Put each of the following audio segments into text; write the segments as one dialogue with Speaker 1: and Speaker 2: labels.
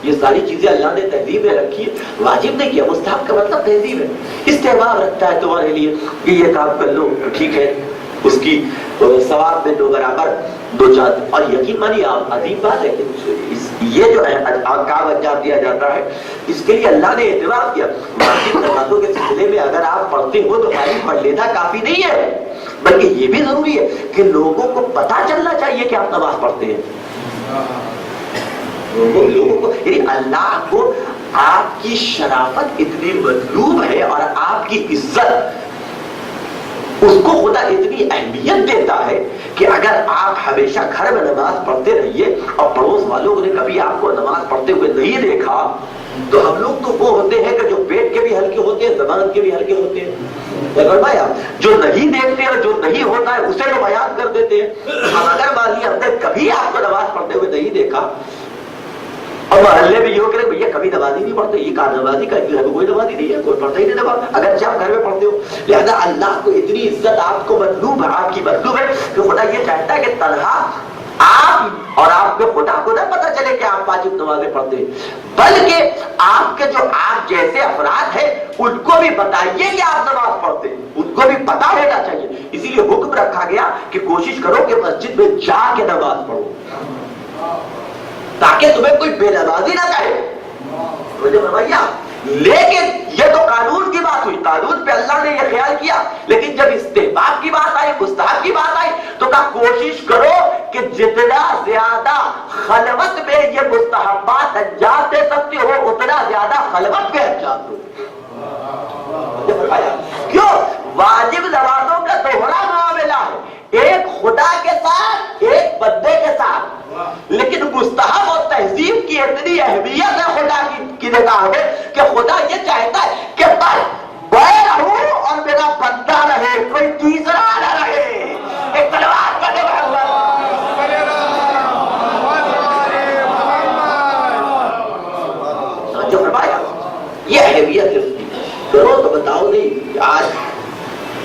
Speaker 1: یہ ساری چیزیں اللہ نے تہذیب میں رکھی ہے، واجب نہیں کیا، مستحب کا مطلب تہذیب ہے، استحباب رکھتا ہے تمہارے لیے کہ یہ کام کر لو، ٹھیک ہے، اس کی ثواب میں دو برابر دو چار، اور یقین مانیے آپ عظیم بات ہے کہ یہ جو ہے کام انجام دیا جاتا ہے اس کے لیے اللہ نے اہتمام کیا۔ واجب نمازوں کے سلسلے میں اگر آپ پڑھتے ہو تو خالی پڑھ لینا کافی نہیں ہے، بلکہ یہ بھی ضروری ہے کہ لوگوں کو پتہ چلنا چاہیے کہ آپ نماز پڑھتے ہیں، لوگوں کو، یعنی اللہ کو آپ کی شرافت اتنی مطلوب ہے اور آپ کی عزت، اس کو خدا اتنی اہمیت دیتا ہے کہ اگر آپ ہمیشہ گھر میں نماز پڑھتے رہیے اور پڑوس والوں نے کبھی آپ کو نماز پڑھتے ہوئے نہیں دیکھا تو ہم لوگ تو وہ ہوتے ہیں کہ جو پیٹ کے بھی ہلکے ہوتے ہیں، زبان کے بھی ہلکے ہوتے ہیں، فرمایا جو نہیں دیکھتے اور جو نہیں ہوتا ہے اسے تو بیان کر دیتے ہیں۔ اب اگر مان لیے ہم نے کبھی آپ کو نماز پڑھتے ہوئے نہیں دیکھا اور محلے میں یہ ہو کہ بھیا کبھی نمازی نہیں پڑھتے، یہ کہاں نمازی کا کوئی نمازی نہیں ہے، کوئی پڑھتا ہی نہیں نماز، اگر آپ گھر میں پڑھتے ہو، لہذا اللہ کو اتنی عزت آپ کو مطلوب ہے، آپ کی مطلوب ہے کہ خدا یہ چاہتا ہے کہ تنہا آپ اور آپ کے خدا کو نہ پتہ چلے کہ آپ واجب نمازیں پڑھتے ہیں، بلکہ آپ کے جو آپ جیسے افراد ہیں ان کو بھی بتائیے کہ آپ نماز پڑھتے ہیں، ان کو بھی پتہ ہونا چاہیے، اسی لیے حکم رکھا گیا کہ کوشش کرو کہ مسجد میں جا کے نماز پڑھو تاکہ تمہیں کوئی بے نمازی نہ کہے، مجھے فرمایا۔ لیکن یہ تو قانون کی بات ہوئی، قانون پہ اللہ نے یہ خیال کیا، لیکن جب استحباب کی بات آئی، مستحب کی بات آئی تو کہا کوشش کرو کہ جتنا زیادہ خلوت میں یہ مستحبات انجام دے سکتے ہو اتنا زیادہ خلوت میں انجام دو۔ مجھے فرمایا کیوں؟ واجب نمازوں کا دوہرا معاملہ ہے، ایک خدا کے ساتھ ایک بندے کے ساتھ، لیکن مستحب اور تہذیب کی اتنی اہمیت ہے خدا کی نگاہ میں کہ خدا یہ چاہتا ہے کہ میں رہوں اور میرا بندہ رہے، کوئی تیسرا نہ رہے، ایک تلوار کا جو فرمایا یہ اہمیت ہے اس کی، کرو تو بتاؤ نہیں آج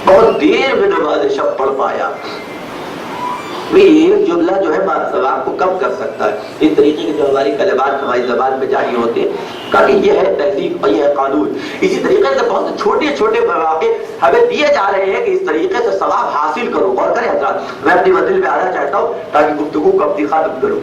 Speaker 1: بہت دیر میں نماز شب پڑھ پایا، ایک جملہ جو ہے ثواب کو کم کر سکتا ہے، اس طریقے کے جو ہماری کلمات ہماری زبان میں جاری ہوتے ہیں، کہ یہ ہے تہذیب اور یہ ہے قانون۔ اسی طریقے سے بہت چھوٹے چھوٹے مواقع ہمیں دیے جا رہے ہیں کہ اس طریقے سے ثواب حاصل کرو، غور کریں حضرات، میں اپنی منزل پہ آنا چاہتا ہوں تاکہ گفتگو کو اپنی ختم کروں۔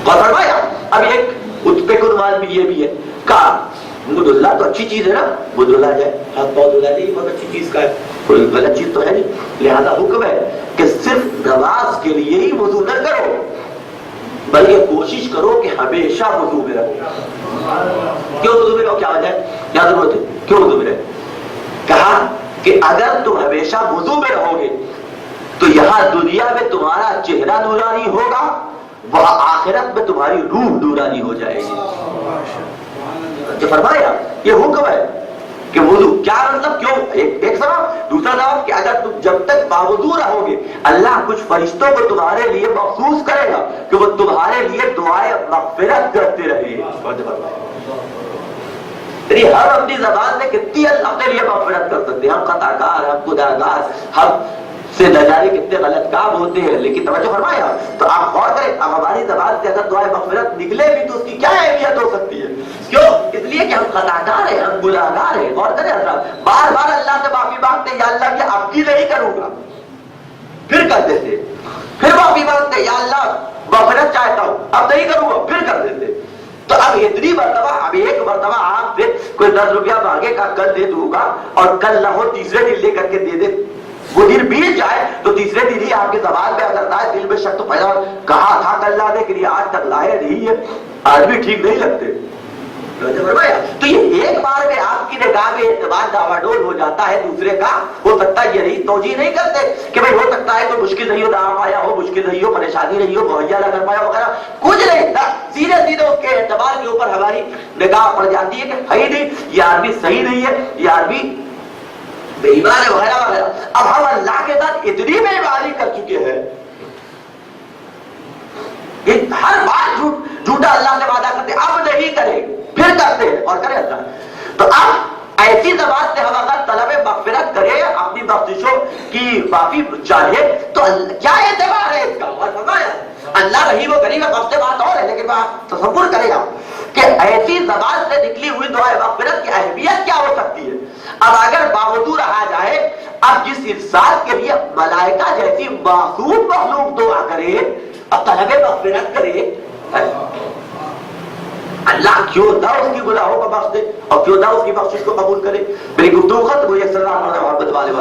Speaker 1: اور فرمایا اب ایک خطبے کا عنوان بھی یہ بھی ہے، کہا مد اللہ تو اچھی چیز ہے نا، مد اللہ جائے ہاتھ پاؤں دھلا نہیں، بہت اچھی چیز کا ہے، کوئی غلط چیز تو ہے نہیں، لہذا حکم ہے کہ صرف نماز کے لیے ہی وضو نہ کرو بلکہ کوشش کرو کہ ہمیشہ وضو میں رہو۔ کیوں وضو میں رہو؟ کیا وجہ ہے، کیا ضرورت ہے، کیوں وضو میں رہے؟ کہا کہ اگر تم ہمیشہ وضو میں رہو گے تو یہاں دنیا میں تمہارا چہرہ نورانی ہوگا، وہاں آخرت میں تمہاری روح نورانی ہو جائے گی۔ جو فرمایا یہ حکم ہے کہ وضو، کیا مطلب، کیوں؟ ایک سبب، دوسرا سبب کہ اگر تم جب تک باوضو رہو گے اللہ کچھ فرشتوں کو تمہارے لیے مخصوص کرے گا کہ وہ تمہارے لیے دعائیں مغفرت کرتے رہے۔ یعنی ہم اپنی زبان سے کتنی اپنے لیے مغفرت کر سکتے ہیں، ہم خطا کار، ہم گناہگار، ہم سے نہ جانے کتنے غلط کام ہوتے ہیں، لیکن توجہ فرمایا تو آپ غور کریں، اب ہماری زبان سے اگر دعائیں مغفرت نکلے بھی تو اس کی کیا اہمیت ہو سکتی ہے؟ کیوں؟ اس لیے کہ ہم خطا کار ہیں، ہم گناہگار ہیں۔ غور کریں حضرات، بار بار اللہ سے معافی مانگتے یا اللہ یہ اب کی نہیں کروں گا، پھر کر دیتے، پھر معافی مانگتے یا اللہ مغفرت چاہتا ہوں اب نہیں کروں گا، پھر کر دیتے۔ تو اب اتنی مرتبہ، اب ایک مرتبہ آپ سے کوئی 10 روپیہ مانگے کا کل دے دوں گا اور کل نہ ہو تیسرے دن لے کر کے دے دے، وہ دن بیت جائے تو تیسرے دن ہی آپ کے زبان پہ اگر آئے دل میں شک تو پیدا ہو، کہا تھا کل لانے کے لیے آج تک لائے نہیں ہے، آج بھی ٹھیک نہیں لگتے۔ تو یہ ایک بار میں آپ کی نگاہ میں اعتبار ڈاواڈول ہو جاتا ہے، دوسرے کا ہو سکتا ہے یہ نہیں توجہ نہیں کرتے کہ بھائی ہو سکتا ہے کوئی مشکل نہیں ہو، نہ آ پایا ہو، مشکل نہیں ہو، پریشانی نہیں ہو، مہیا نہ کر پایا وغیرہ، کچھ نہیں، سیدھے سیدھے اس کے اعتبار کے اوپر ہماری نگاہ پڑ جاتی ہے کہ ہے نہیں، یہ آدمی صحیح نہیں ہے، یہ آدمی بے ایمان ہے وغیرہ وغیرہ۔ اب ہم اللہ کے ساتھ اتنی بے ایمانی کر چکے ہیں، یہ ہر بار جھوٹا اللہ سے وعدہ کرتے اب نہیں کریں پھر کرتے ہیں اور کریں اللہ۔ تو اب ایسی زبان سے ہم اگر طلب مغفرت کریں، اپنی بخششوں کی معافی چاہے تو کیا اعتبار ہے اس کا؟ اور فرمایا اللہ رحیم و کریم ہے، بخشے بات اور ہے، لیکن آپ تصور کرے گا کہ ایسی زبان سے نکلی ہوئی دعائے مغفرت کی اہمیت کیا ہو سکتی ہے۔ اب اگر باوجود رہا جائے، اب جس انسان کے لیے ملائکہ جیسی معصوم مخلوق دعا کرے اور طلب مغفرت کرے، اللہ کیوں نہ اس کی گناہوں کو بخش دے اور کیوں نہ اس کی بخشش کو قبول کرے۔ میری گفتگو ختم ہوئی، صلی اللہ علیہ محمد والے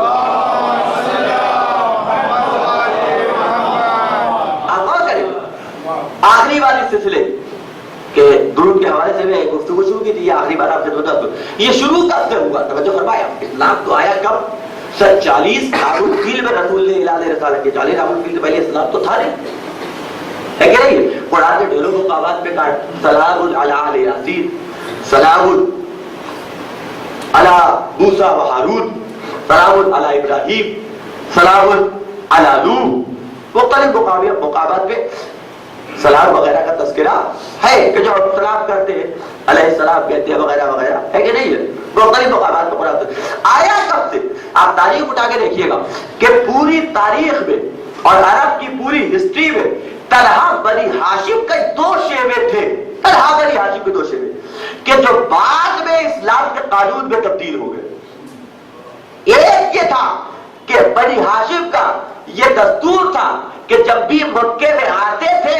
Speaker 1: آپ غور کریں آخری والی سلسلے کہ درود کے حوالے سے میں گفتگو شروع کی تھی، یہ آخری بار آپ سے بتا دوں یہ شروع کب سے ہوا؟ توجہ فرمایا، اسلام تو آیا کب؟ 40 رابع الفیل میں رسول نے اعلان رسالت کیا۔ 40 رابع الفیل سے پہلے اسلام تو تھا نہیں، ہے کہ نہیں؟ قرآن نے ڈھیروں مقامات پہ کہا سلام علی آل یاسین، سلام علی موسیٰ و ہارون، سلام علی ابراہیم، سلام علی نوح، مختلف مقامات پہ سلام وغیرہ کا تذکرہ ہے کہ جو ہم سلام کرتے ہیں علیہ السلام کہتے ہیں وغیرہ وغیرہ، ہے کہ نہیں ہے؟ مختلف مقامات پہ قرآن آیا کب سے؟ آپ تاریخ اٹھا کے دیکھیے گا کہ پوری تاریخ میں اور عرب کی پوری ہسٹری میں تنہا بنی ہاشم کے 2 شیوے تھے، تنہا بنی ہاشم کے 2 شیوے کہ جو بعد میں اسلام کے قانون میں تبدیل ہو گئے۔ ایک یہ تھا کہ بنی ہاشم کا یہ دستور تھا کہ جب بھی مکے میں آتے تھے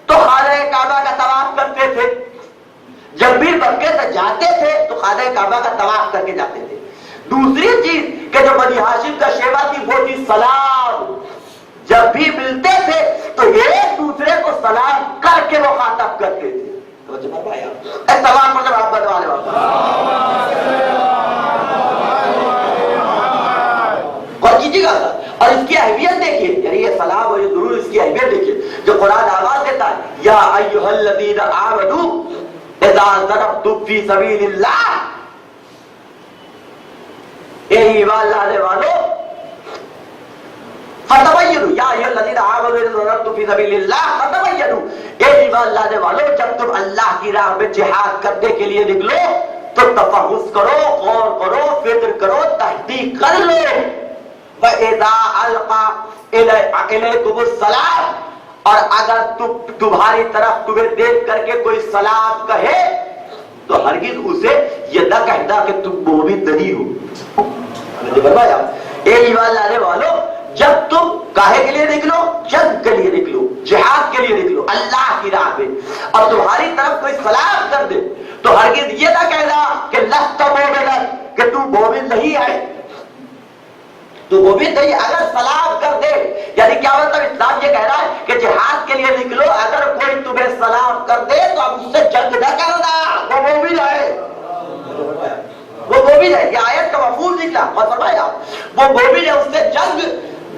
Speaker 1: تو خانہ کعبہ کا طواف کرتے تھے، جب بھی مکے سے جاتے تھے تو خانہ کعبہ کا طواف کر کے جاتے تھے۔ دوسری چیز کہ جو بنی ہاشم کا شیوا تھی وہ تھی سلام، جب بھی ملتے تھے تو ایک دوسرے کو سلام کر کے وہ خاطب کرتے تھے۔ سلام مطلب محبت والے اور کیجیے گا، اور اس کی اہمیت دیکھیے، یعنی یہ سلام اور یہ درود اس کی اہمیت دیکھیے جو قرآن آواز دیتا ہے، یا ایھا الذین آمنوا اذا ضربتم فی سبیل اللہ، اے ایمان لانے والوں فتبینوا، یا ایھا الذین آمنوا اذا ضربتم فی سبیل اللہ فتبینوا، اے ایمان لانے والوں جب تم اللہ کی راہ میں جہاد کرنے کے لیے نکلو تو تفحص کرو، غور کرو، فکر کرو، تحقیق کر لو۔ وَإِذَا أَلْقَى إِلَيْكُمُ السَّلَامَ، اور اگر تمہاری طرف تمہیں دیکھ کر کے کوئی سلام کہے تو ہرگز اسے یہ نہ کہنا کہ تم مومن نہیں ہو۔ فرمایا اے ایمان لانے والوں جب تم کاہے کے لیے نکلو؟ جنگ کے لیے نکلو، جہاد کے لیے نکلو اللہ کی راہ میں، اور تمہاری طرف کوئی سلام کر دے تو ہرگز یہ نہ کہنا کہ لست مومنا، کہ تم مومن نہیں ہے، تو وہ بھی نہیں۔ اگر سلام کر دے یعنی کیا مطلب؟ اسلام یہ کہہ رہا ہے کہ جہاد کے لیے نکلو، اگر کوئی تمہیں سلام کر دے تو اب اس سے جنگ نہ کرنا، وہ مومن ہے، وہ مومن ہے۔ یہ آیت کا مفہوم نکلا اور فرمایا وہ مومن ہے، اس سے جنگ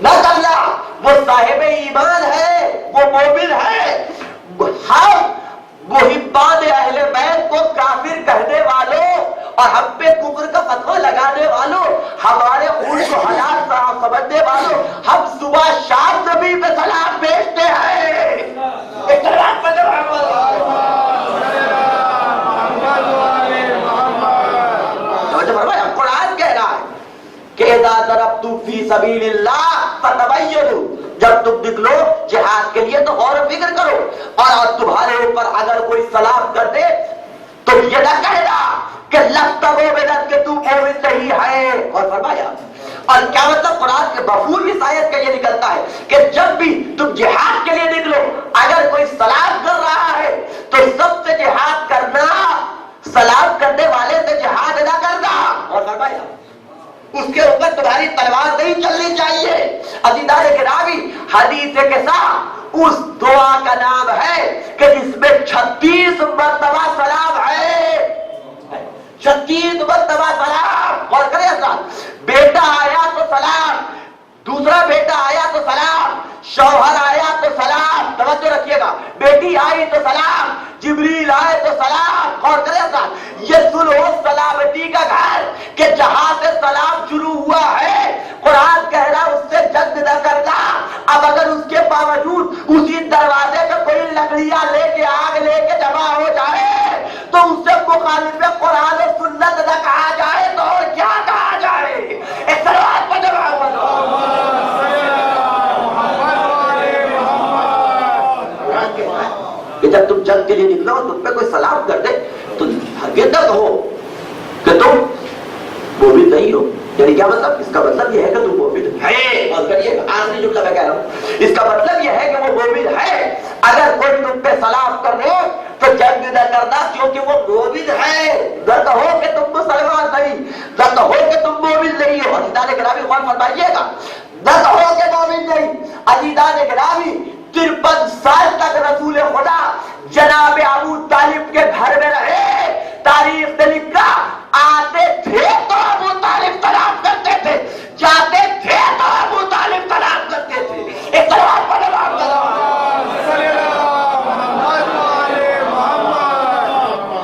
Speaker 1: نہ کرنا، وہ صاحب ایمان ہے، وہ مومن ہے۔ ہم محبان اہل بیت کو کافر کہنے والوں اور ہم پہ کفر کا فتویٰ لگانے والوں، ہمارے خون کو حلال سمجھنے والوں، ہم صبح شام نبی پہ سلام بھیجتے ہیں۔ قرآن کہہ رہا ہے کہ اذا ضربتم فی سبیل اللہ فتبینوا، جب تم نکلو جہاد کے لیے تو غور و فکر کرو، اور تمہارے اوپر اگر کوئی سلام کر دے تو یہ نہ کہنا کہ لست مومنا، کہ تم مومن نہیں ہے۔ اور فرمایا، اور کیا مطلب؟ قرآن کے مفہوم اس آیت کا یہ نکلتا ہے کہ جب بھی تم جہاد کے لیے نکلو اگر کوئی سلام کر رہا ہے تو سب سے جہاد کرنا، سلام کرنے والے سے جہاد نہ کرنا۔ اور فرمایا اس کے اوپر تمہاری تلوار نہیں چلنی چاہیے۔ عزیزان گرامی، حدیث کے ساتھ اس دعا کا نام ہے کہ جس میں 36 مرتبہ سلام ہے، 36 مرتبہ سلام۔ اور کرے حضرات، بیٹا آیا تو سلام، دوسرا بیٹا آیا تو سلام، شوہر آیا تو سلام، توجہ رکھیے گا، بیٹی آئی تو سلام، جبریل آئے تو سلام۔ اور کرے حضرات، یہ صلح و سلامتی کا گھر کہ جہاں سے سلام شروع ہوا ہے، قرآن کہہ رہا اس سے جنگ نہ کرنا۔ اب اگر اس کے باوجود اسی دروازے پہ کوئی لکڑیاں لے کے آگ لے کے جمع ہو جائے تو اس سے مخالف قرآن و سنت نہ کہا جائے تو اور کیا کہا جائے؟ ایک سلوات پڑھو۔ کہ جب تم جنگ کے لیے نکلو تم پہ کوئی سلام کر دے تو ہرگز نہ کہو کہ تم مومن نہیں ہو. یعنی کیا مطلب؟ اس کا مطلب یہ ہے کہ تم مومن ہے. اور کریے آخری جملہ میں کہہ رہا ہوں, اس کا مطلب یہ ہے کہ وہ مومن ہے. اگر کوئی تم پہ سلام کر دے تو جنگ نہ کرنا, کیونکہ وہ مومن ہے. نہ کہو کہ تم مسلمان نہیں, نہ کہو کہ تم مومن نہیں ہو. عزیزان گرامی غور فرمائیے گا, نہ کہو کہ مومن نہیں. عزیزان گرامی 53 سال تک رسول خدا جناب ابو طالب کے گھر میں رہے. تاریخ نے لکھا آتے تھے تو ابو طالب سلام کرتے تھے, جاتے تھے تو ابو طالب سلام کرتے تھے. ایک سلام پر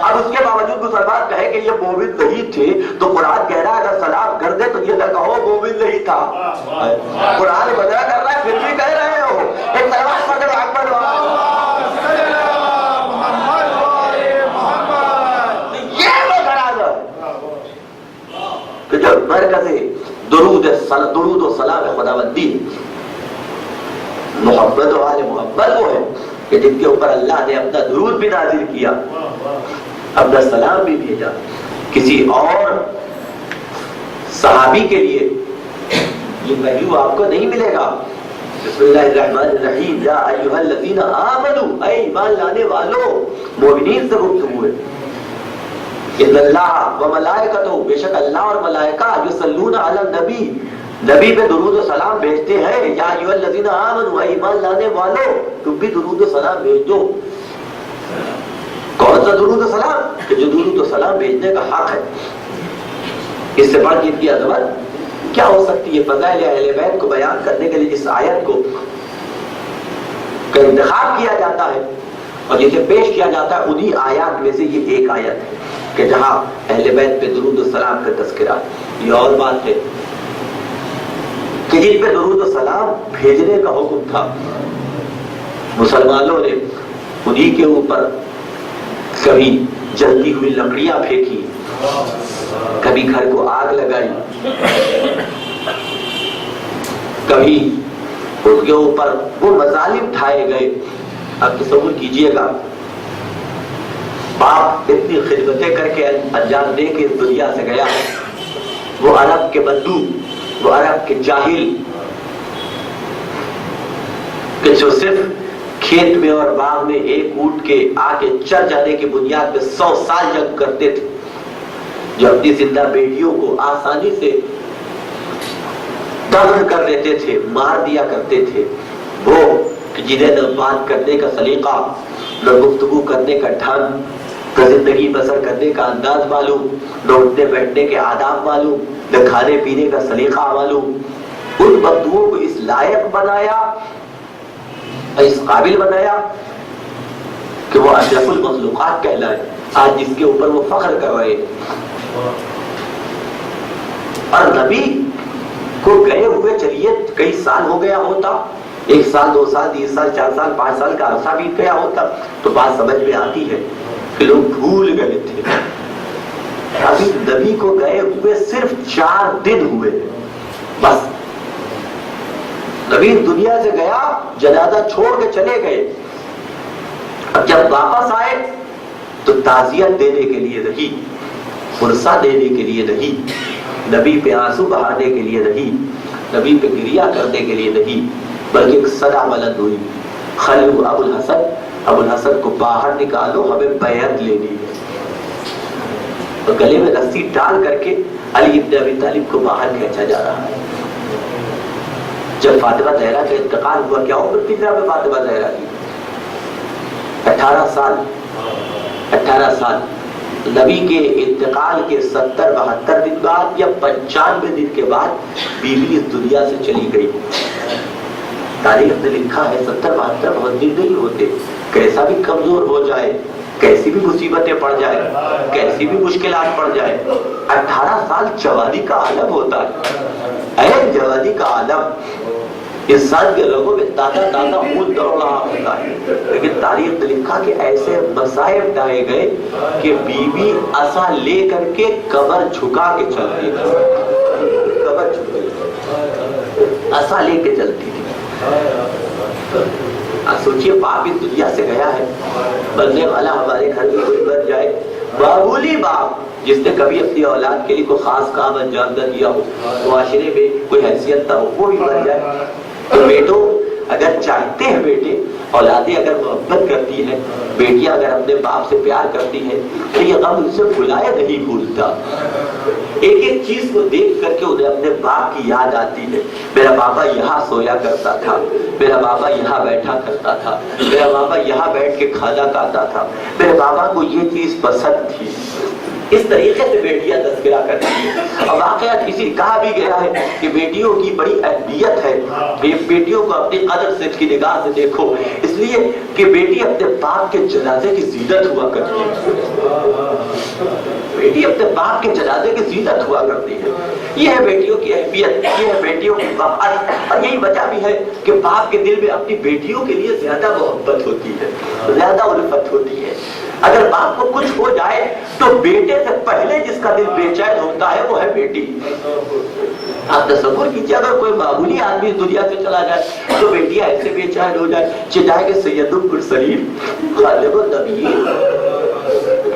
Speaker 1: اب اس کے باوجود مسلمان کہے کہ یہ مومن نہیں تھے تو قرآن کہہ رہا ہے اگر سلام کر دے تو یہ نہ کہو مومن نہیں تھا. قرآن بدلا کر رہا ہے پھر بھی کہہ رہے ہو. ایک سلام پر کہ جو مرکز درود و سلام خداوندی محبت و آل محبت وہ ہے کہ جن کے اوپر اللہ نے اپنا درود بھی نازل کیا, اپنا سلام بھی بھیجا. کسی اور صحابی کے لیے یہ پہلو آپ کو نہیں ملے گا. بسم اللہ الرحمن الرحیم, یا ایھا الذین آمنوا, اے ایمان لانے والو. مومنین سے گفتگو ہے. ان اللہ و ملائکتہ, بے شک اللہ اور ملائکہ یصلون علی النبی, نبی پہ درود و سلام بھیجتے ہیں. یا ایھا الذین آمنوا, اے ایمان لانے والو تم بھی درود و سلام بھیج دو. کون سا درود و سلام؟ کہ جو درود و سلام بھیجنے کا حق ہے. اس سے بڑھ کی عظمت کیا ہو سکتی ہے؟ فضائل اہل بیت کو بیان کرنے کے لیے جس آیت کو کا انتخاب کیا جاتا ہے اور جسے پیش کیا جاتا ہے انہی آیات میں سے یہ ایک آیت ہے کہ جہاں اہل بیت پہ درود و سلام کا تذکرہ. یہ اور بات ہے کہ جن پہ درود و سلام بھیجنے کا حکم تھا, مسلمانوں نے انہی کے اوپر کبھی جلتی ہوئی لکڑیاں پھینکی, کبھی گھر کو آگ لگائی, کبھی اس کے اوپر وہ مظالم ڈھائے گئے. اب تصور کیجئے گا, باپ اتنی خدمتیں کر کے انجام دے کے اس دنیا سے گیا, وہ عرب کے بدو, وہ عرب کے جاہل کہ جو صرف کھیت میں اور باغ میں ایک اونٹ کے آگے چل جانے کی بنیاد پہ 100 سال جنگ کرتے تھے, جو اپنی زندہ بیٹیوں کو آسانی سے دفن کر دیتے تھے, مار دیا کرتے تھے. وہ جنہیں نہ بات کرنے کا سلیقہ, نہ گفتگو کرنے کا ڈھنگ, نہ زندگی بسر کرنے کا انداز معلوم, نہ اٹھنے بیٹھنے کے آداب معلوم, نہ کھانے پینے کا سلیقہ معلوم. ان بدوؤں کو اس لائق بنایا, اس قابل بنایا کہ وہ اشرف المخلوقات کہلائے. آج جس کے اوپر وہ فخر کر رہے ہیں. اور نبی کو گئے ہوئے چلیے کئی سال ہو گیا ہوتا, 1 سال 2 سال 3 سال 4 سال 5 سال کا عرصہ بیت گیا ہوتا تو بات سمجھ میں آتی ہے کہ لوگ بھول گئے تھے. ابھی نبی کو گئے ہوئے صرف 4 دن ہوئے بس. نبی دنیا سے گیا, جنازہ چھوڑ کے چلے گئے. اب جب واپس آئے تو تعزیت دینے کے لیے نہیں, فرصہ دینے کے لیے نہیں, نبی پہ آنسو بہانے کے لیے نہیں, نبی پہ گریہ کرنے کے لیے نہیں, بلکہ ایک صدا بلند ہوئی, خلو ابو الحسن, ابو الحسن کو باہر نکالو, ہمیں بیعت لینی ہے. اور گلے میں رسی ڈال کر کے علی ابن ابی طالب کو باہر کھینچا جا رہا ہے. جب فاطمہ زہرا کا انتقال ہوا, کیا عمر تھی جب فاطمہ زہرا کی؟ 18 سال. 18 سال. نبی کے انتقال کے 70-72 دن بعد یا 95 دن کے بعد بیوی اس دنیا سے چلی گئی. تاریخ نے لکھا ہے 70-72 بہت دن نہیں ہوتے. کیسا بھی کمزور ہو جائے, کیسی بھی مصیبتیں پڑ جائے, کیسی بھی مشکلات پڑ جائے, 18 سال جوانی کا عالم ہوتا ہے. اے جوانی کا عالم, انسان کے لوگوں میں تازہ خون دوڑ رہا ہوتا ہے. لیکن تاریخ نے لکھا کہ ایسے مصائب ڈائے گئے کہ بیوی عصا لے کر کے کمر جھکا کے چلتی تھی. کمر جھکا عصا لے کے چلتی تھی. آپ سوچئے باپ اس دنیا سے گیا ہے، بننے والا ہمارے گھر میں کوئی بن جائے، معمولی باپ جس نے کبھی اپنی اولاد کے لیے کوئی خاص کام انجام نہ دیا ہو، معاشرے میں کوئی حیثیت نہ ہو، وہ بھی بن جائے۔ تو بیٹوں اگر چاہتے ہیں، بیٹے اولادیں اگر محبت کرتی ہیں، بیٹیاں اگر اپنے باپ سے پیار کرتی ہیں، تو یہ غم ان سے بھلائے نہیں بھولتا۔ ایک ایک چیز کو دیکھ کر کے انہیں اپنے باپ کی یاد آتی ہے، میرا بابا یہاں سویا کرتا تھا، میرا بابا یہاں بیٹھا کرتا تھا، میرا بابا یہاں بیٹھ کے کھانا کھاتا تھا، میرے بابا کو یہ چیز پسند تھی۔ اس طریقے سے بیٹیاں تذکرہ کرتی ہیں۔ اور واقعات کسی کہا بھی گیا ہے کہ بیٹیوں کی بڑی اہمیت ہے، بیٹیوں کو اپنی قدر سے کی نگاہ سے دیکھو، اس لیے کہ بیٹی اپنے باپ کے جنازے کی زینت ہوا کرتی ہے، بیٹی اپنے باپ کے جنازے کی زینت ہوا کرتی ہے۔ یہ ہے بیٹیوں کی اہمیت، یہ ہے بیٹیوں کی وفاداری، اور یہی وجہ بھی ہے کہ باپ کے دل میں اپنی بیٹیوں کے لیے زیادہ محبت ہوتی ہے، زیادہ الفت ہوتی ہے۔ اگر باپ کو کچھ ہو جائے تو بیٹے سے پہلے جس کا دل بے چین ہوتا ہے وہ ہے بیٹی۔ آپ تصور کیجیے اگر کوئی معمولی آدمی اس دنیا سے چلا جائے تو بیٹیاں ایسے بے چین ہو جائے، چاہے کہ سید المرسلین خاتم النبیین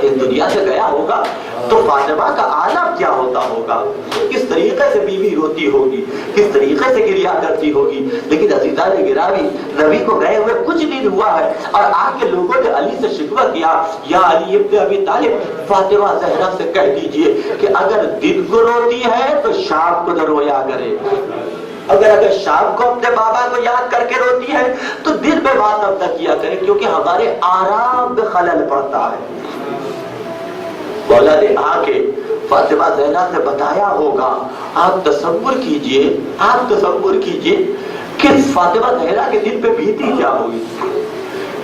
Speaker 1: اس دنیا سے گیا ہوگا تو فاطمہ کا عالم کیا ہوتا ہوگا، کس طریقے سے بیوی روتی ہوگی، کس طریقے سے گریہ کرتی ہوگی۔ لیکن عزیزان گرامی، نبی کو گئے ہوئے کچھ دن ہوا ہے اور آ کے لوگوں نے علی سے شکوہ کیا، یا علی ابن ابی طالب فاطمہ زہرا سے کہہ دیجئے کہ اگر دن کو روتی ہے تو شام کو نہ رویا کرے، اگر شام کو اپنے بابا کو یاد کر کے روتی ہے تو دن میں بات اب نہ کیا کرے، کیونکہ ہمارے آرام میں خلل پڑتا ہے۔ مولا نے آ کے فاطمہ زہرا سے بتایا ہوگا۔ آپ تصور کیجئے کہ فاطمہ زہرا کے دل پہ بیتی کیا ہوگی۔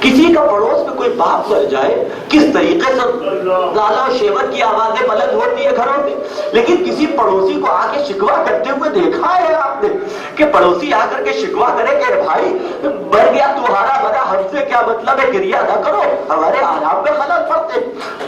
Speaker 1: کسی کا پڑوس میں کوئی باپ مر جائے کس طریقے سے لالا و شیور کی آوازیں بلند ہوتی ہے گھروں میں، لیکن کسی پڑوسی کو آ کے شکوہ کرتے ہوئے دیکھا ہے آپ نے کہ پڑوسی آ کر کے شکوہ کرے کہ بھائی مر گیا تمہارا مرا، ہم سے کیا مطلب ہے، گریہ نہ کرو، ہمارے آرام میں خلل پڑتے۔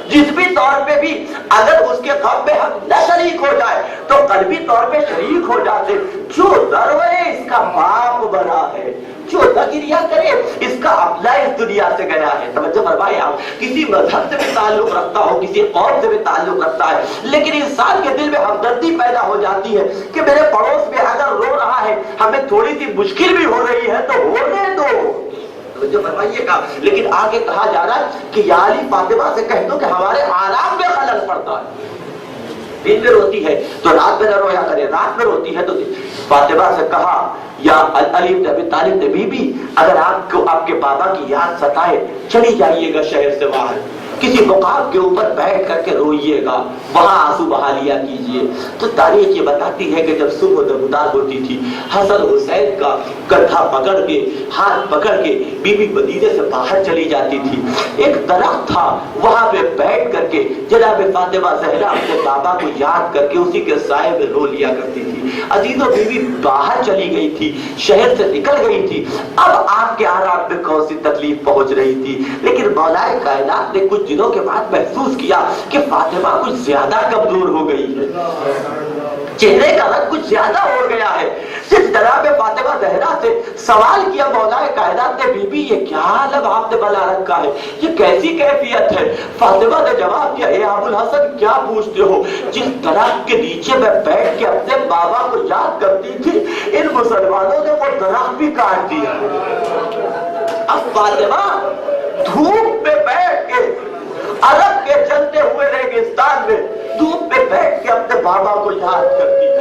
Speaker 1: جس بھی طور پہ بھی اگر اس کے غم میں ہم نہ شریک ہو جائے تو قلبی طور پہ شریک ہو جاتے۔ جو نہ روئے اس کا باپ بنا ہے، جو نہ گریہ کرے اس کا اپنا اس دنیا سے گیا ہے۔ توجہ فرمائے آپ، کسی مذہب سے بھی تعلق رکھتا ہو، کسی قوم سے بھی تعلق رکھتا ہے، لیکن انسان کے دل میں ہمدردی پیدا ہو جاتی ہے کہ میرے پڑوس میں اگر رو رہا ہے، ہمیں تھوڑی سی مشکل بھی ہو رہی ہے تو ہونے دو۔ توجہ فرمائیے گا، لیکن آگے کہا جا رہا ہے کہ یا علی فاطمہ سے کہہ دو کہ ہمارے آرام میں خلل پڑتا ہے، دن میں روتی ہے تو رات میں نہ رویا کرے، رات میں روتی ہے تو فاطمہ سے کہا یا علی بن ابی طالب نے بی بی اگر آپ کو آپ کے بابا کی یاد ستائے چلی جائیے گا شہر سے باہر، کسی مقام کے اوپر بیٹھ کر کے روئیے گا، وہاں آنسو بہا لیا کیجیے۔ تو تاریخ یہ بتاتی ہے کہ جب صبح نمودار ہوتی تھی، حسن حسین کا کندھا پکڑ کے ہاتھ پکڑ کے بی بی مدینے سے باہر چلی جاتی تھی۔ ایک درخت تھا وہاں پہ بیٹھ کر کے جناب فاطمہ زہرا اپنے بابا کو یاد کر کے اسی کے سائے میں رو لیا کرتی تھی۔ عزیزوں، بی بی باہر چلی گئی تھی، شہر سے نکل گئی تھی، اب آپ کے آرام میں کون سی تکلیف پہنچ رہی تھی، لیکن مولا کائنات نے کچھ دنوں کے بعد محسوس کیا کہ فاطمہ کچھ زیادہ کمزور ہو گئی ہے، چہرے کا رنگ کچھ زیادہ ہو گیا ہے۔ جس جناب فاطمہ زہرا سے سوال کیا مولا کائنات نے، بی بی یہ کیا عالم آپ نے بنا رکھا ہے، یہ کیسی کیفیت ہے؟ فاطمہ نے جواب دیا، اے ابو الحسن کیا پوچھتے ہو، جس درخت کے نیچے میں بیٹھ کے اپنے بابا کو یاد کرتی تھی، ان مسلمانوں نے وہ درخت بھی کاٹ دیا۔ اب فاطمہ دھوپ میں بیٹھ کے عرب کے جلتے ہوئے ریگستان میں دھوپ میں بیٹھ کے اپنے بابا کو یاد کرتی ہے۔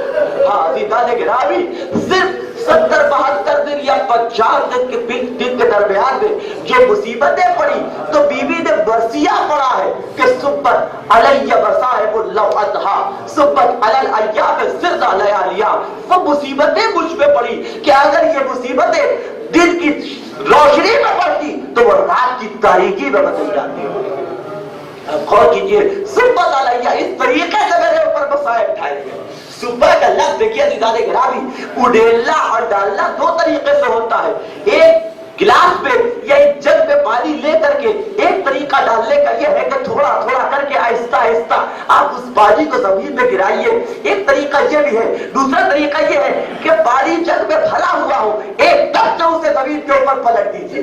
Speaker 1: ہاں عزیزان گرامی، صرف 70-72 دن یا 50 دن کے درمیان میں جو مصیبتیں پڑی تو بی بی نے برسیہ پڑھا ہے کہ صبت علیہ مصائب اللوعتہا صبت علی الایام سرد لیالیا۔ وہ مصیبتیں مجھ پہ پڑی کہ اگر یہ مصیبتیں دن کی روشنی میں پڑتی تو وہ رات کی تاریکی میں بدل جاتی ہے۔ اب غور کیجئے، صبت علیہ اس طریقے سے میرے اوپر مصائب ٹھائے گئے۔ صبح کا لفظ دیکھیے عزیزان گرامی، اڈیلنا اور ڈالنا دو طریقے سے ہوتا ہے۔ ایک گلاس میں یا ایک جگ میں پانی لے کر کے ایک طریقہ ڈالنے کا یہ ہے کہ تھوڑا تھوڑا کر کے آہستہ آہستہ آپ اس پانی کو زمین میں گرائیے، ایک طریقہ یہ بھی ہے۔ دوسرا طریقہ یہ ہے کہ پانی جگ میں بھرا ہوا ہو، ایک دم سے اسے زمین کے اوپر پر پلٹ دیجیے.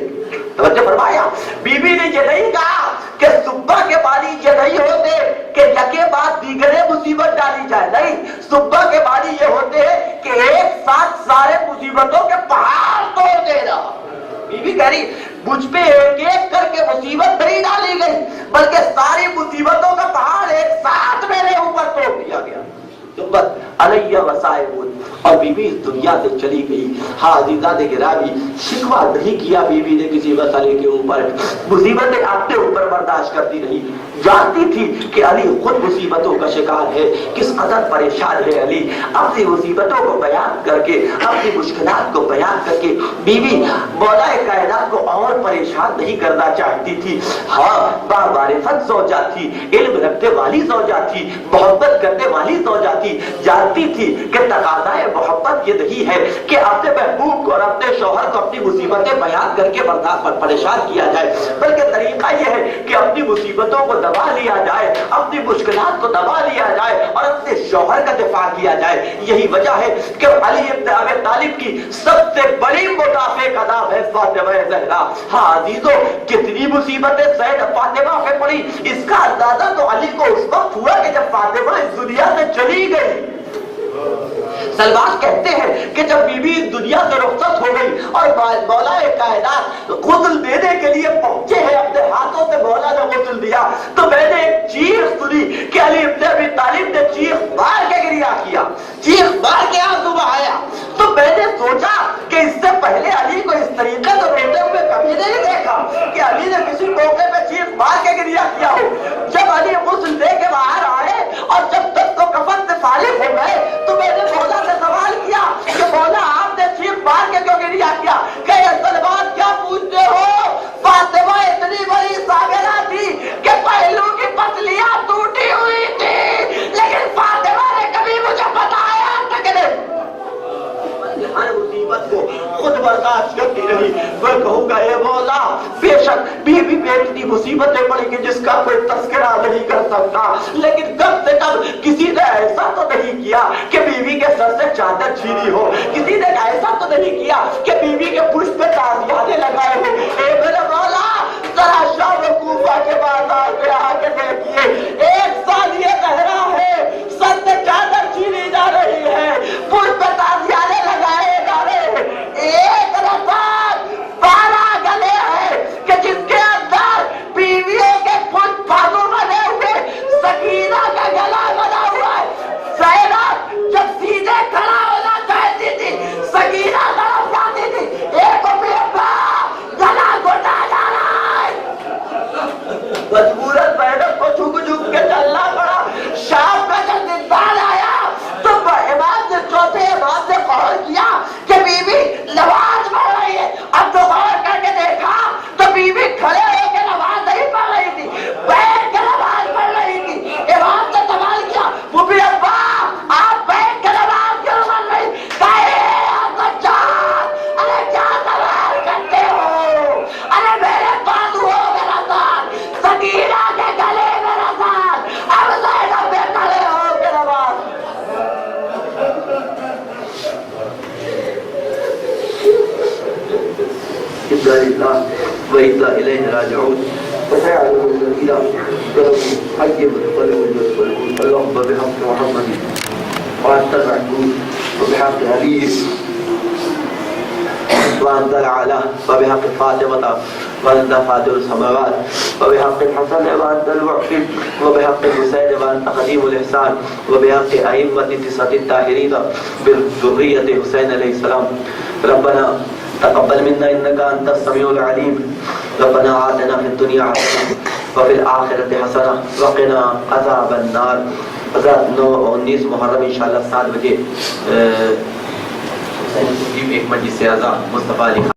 Speaker 1: توجہ فرمایا, بیوی نے یہ نہیں کہا کہ صبح کے بانی یہ نہیں ہوتے کہ یکے بعد دیگرے مصیبت ڈالی جائے, نہیں, صبح کے بانی یہ ہوتے ہیں کہ ایک ساتھ سارے مصیبتوں کے پہاڑ توڑ دینا. بیوی کہہ رہی مجھ پہ ایک ایک کر کے مصیبت نہیں ڈالی گئی, بلکہ ساری مصیبتوں کا پہاڑ ایک ساتھ میرے اوپر توڑ دیا گیا. علیہ وسائبون, اور بیوی اس دنیا سے چلی گئی. ہاں عزیزان گرامی, شکوہ نہیں کیا بیوی نے کسی مسئلے کے اوپر, مصیبتیں اپنے اوپر برداشت کرتی رہی. جانتی تھی کہ علی خود مصیبتوں کا شکار ہے, کس قدر پریشان ہے علی. اپنی مصیبتوں کو بیان کر کے, اپنی مشکلات کو بیان کر کے بیوی مولا کائنات کو اور پریشان نہیں کرنا چاہتی تھی. ہاں معرفت زوجہ تھی, علم رکھنے والی زوجہ تھی, محبت کرنے والی زوجہ تھی. جانتی تھی کہ تقاضائے محبت یہ نہیں ہے کہ اپنے محبوب کو اور اپنے شوہر کو اپنی مصیبتیں بیان کر کے برداشت پریشان کیا جائے, بلکہ طریقہ یہ ہے کہ اپنی مصیبتوں کو دبا لیا جائے, اپنی مشکلات کو دبا لیا جائے اور اپنے شوہر کا دفاع کیا جائے. یہی وجہ ہے کہ علی ابن ابی طالب کی سب سے بڑی مدافع کا نام ہے فاطمہ زہرا. ہاں عزیزو, کتنی مصیبتیں سید فاطمہ پہ پڑی, اس کا اندازہ تو علی کو اس وقت ہوا کہ جب فاطمہ اس دنیا سے چلی گئی. سلمان کہتے ہیں کہ جب بی بی دنیا سے رخصت ہو گئی اور مولا کائنات غسل دینے کے لیے پہنچے ہیں, اپنے ہاتھوں سے مولا نے غسل دیا, تو میں نے ایک چیخ سنی کہ علی ابن ابی طالب نے چیخ مار کے گریہ کیا, چیخ مار کے آنسو بہایا. تو میں نے سوچا کہ اس سے پہلے علی کو اس طریقے سے روتے ہوئے کبھی نہیں دیکھا کہ علی نے کسی موقع پہ چیخ مار کے گریہ کیا ہو. جب علی غسل دے کے باہر آئے اور جب تک تو کفن سے فارغ ہو گئے, تو میں نے مولا سے سوال کیا کہ مولا آپ نے چیخ مار کے کیوں گریہ کیا؟ کہ سلمان کیا پوچھتے ہو, فاطمہ اتنی بڑی صابرہ تھی کہ پہلو کی پتلیاں ٹوٹی ہوئی تھی, لیکن فاطمہ نے کبھی مجھے بتایا تک نہیں. ہر مصیبت کو خود برداشت کرتی رہی. میں کہوں گا اے مولا, بے شک بیوی پہ اتنی مصیبتیں پڑیں گی جس کا کوئی تذکرہ نہیں کر سکتا, لیکن کم سے کم کسی نے ایسا تو نہیں کیا کہ بیوی کے سر سے چادر چھینی ہو, کسی نے ایسا تو نہیں کیا کہ بیوی کے پشت پہ تازیانے لگائے ہو. اے میرے مولا, ذرا شام و کوفہ کے بازار پہ آ کے دیکھیے, ایک سال یہ زہرا ہے, سر سے چادر چھینی جا رہی ہے, پشت پہ تازیانے لگائے جا رہے ہیں. ایک رفعت 12 گلے ہیں کہ جس کے اندر بیویوں کے پشت بازو بنے ہوئے, سکینہ کا گلا بنا ہوا ہے. زینب جب سیدھے کھڑا ہونا چاہتی تھی, سکینہ طرف جاتی تھی, ایک ابا گلا گھٹا جا رہا ہے. مجبوراً زینب کو جھک جھک کے چلنا پڑا. شام کا جب انسان آیا تو امام نے چوتھے امام نے غور کیا کہ بیوی نماز پڑھ رہی ہے. اب تو غور کر کے دیکھا تو بیوی کھڑے ہو کے نماز نہیں پڑھ رہی تھی, بیٹھ کے نماز پڑھ رہی تھی. امام نے سوال کیا, وہ بھی ابا آپ بیٹھ کے نماز کیوں پڑھ رہی؟ ارے کیا سوال کرتے ہو, ارے میرے پاس ہو میرا ساتھ, سکینہ کے گلے میرا ساتھ, اب زینب میں کھڑے ہو کے نماز. اِنَّا لِلَّهِ وَإِنَّا إِلَيْهِ راجعون. وسيعلم الذين كفروا أي منقلب ينقلبون. اللهم بحق محمد وأنت المعبود, وبحق علي وأنت الأعلى, وبحق فاطمة وأنت فاتح السماوات, وبحق الحسن وأنت المعقب, وبحق الحسين وأنت قديم الإحسان, وبحق أئمة التسعة الطاهرين بالذرية حسين عليه السلام. ربنا تقبل منا انك انت السميع العليم. ربنا آتنا في الدنيا حسنة وفي الآخرة حسنة وقنا عذاب النار. 19 محرم انشاءاللہ 7 بجے ایک مجلس سے اعزاز مصطفیٰ علی